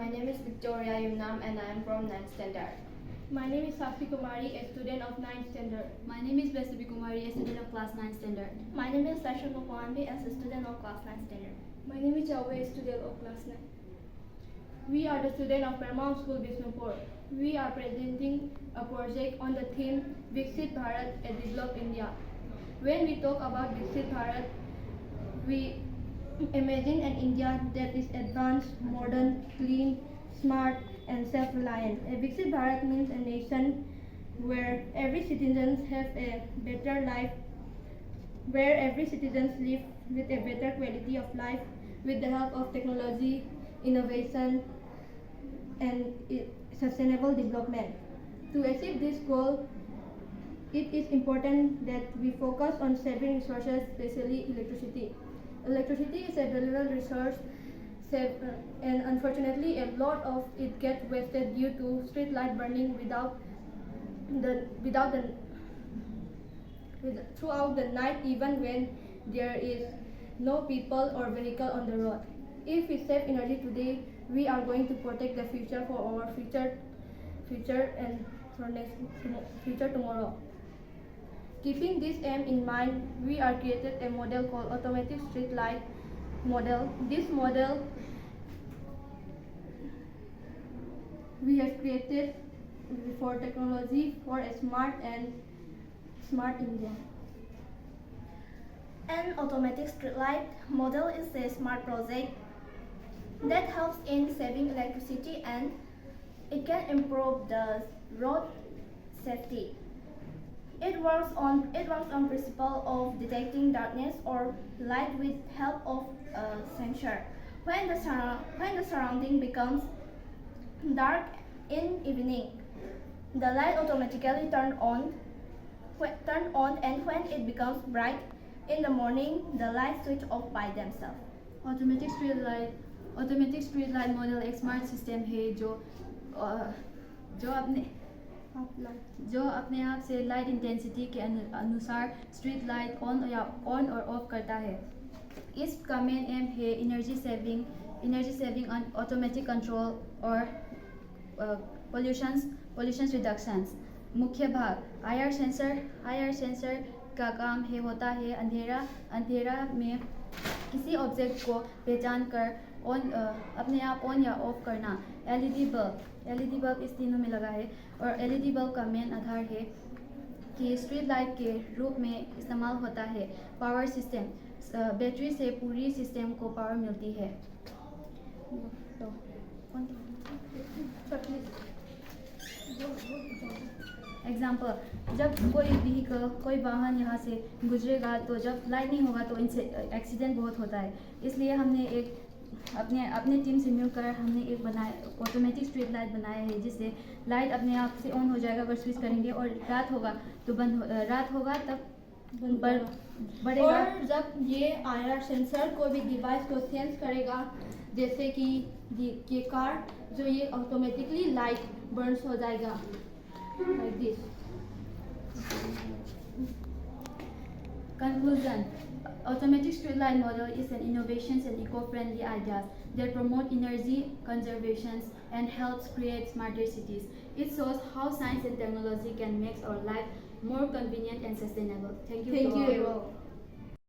My name is Victoria Yumnam and I am from 9th standard. My name is Sakshi Kumari, a student of 9th standard. My name is Blessed Kumari, a student of class 9 standard. My name is Sasha Mokwanbi, as a student of class 9 standard. My name is Chawwe, a student of class 9. We are the students of Paramount School, Bisnupur. We are presenting a project on the theme Viksit Bharat, a Developed India. When we talk about Viksit Bharat, we imagine an India that is advanced, modern, clean, smart, and self-reliant. A Viksit Bharat means a nation where every citizen has a better life, where every citizen lives with a better quality of life with the help of technology, innovation, and sustainable development. To achieve this goal, it is important that we focus on saving resources, especially electricity. Electricity is a valuable resource, and unfortunately, a lot of it gets wasted due to street light burning throughout the night, even when there is no people or vehicle on the road. If we save energy today, we are going to protect the future for our future and for future tomorrow. Keeping this aim in mind, we are created a model called automatic street light model. This model we have created for technology for a smart India. An automatic streetlight model is a smart project that helps in saving electricity, and it can improve the road safety. It works on principle of detecting darkness or light with help of a sensor. When the surrounding becomes dark in evening, the light automatically turn on, and when it becomes bright in the morning, the lights switch off by themselves. Automatic street light model एक smart system है जो अपने आप से light intensity के अनुसार street light on और of करता है. इसका मेन एम है एनर्जी सेविंग ऑटोमेटिक कंट्रोल और पोल्यूशन रिडक्शंस. मुख्य भाग आईआर सेंसर का काम होता है अंधेरा में किसी ऑब्जेक्ट को पहचान कर अपने आप ऑन या ऑफ करना. एलईडी बल्ब इस तीनों में लगा है, और एलईडी बल्ब का मेन आधार है कि स्ट्रीट लाइट के रूप में इस्तेमाल होता है. पावर सिस्टम, बैटरी से पूरी सिस्टम को पावर मिलती है. एग्जाम्पल, जब कोई वाहन यहाँ से गुजरेगा तो जब लाइट नहीं होगा तो इनसे एक्सीडेंट बहुत होता है. इसलिए हमने अपने टीम से मिलकर हमने एक ऑटोमेटिक स्ट्रीट लाइट बनाया है, जिससे लाइट अपने आप से ऑन हो जाएगा अगर स्विच करेंगे, और रात होगा तब बढ़ेगा. और जब ये आईआर सेंसर कोई भी डिवाइस को सेंस करेगा, जैसे कि ये कार, जो ये ऑटोमेटिकली लाइट बर्न्स हो जाएगा like this. Conclusion: Automatic street light model is an innovation and eco-friendly ideas that promote energy conservation and helps create smarter cities. It shows how science and technology can make our life more convenient and sustainable. Thank you. Thank you, Evo.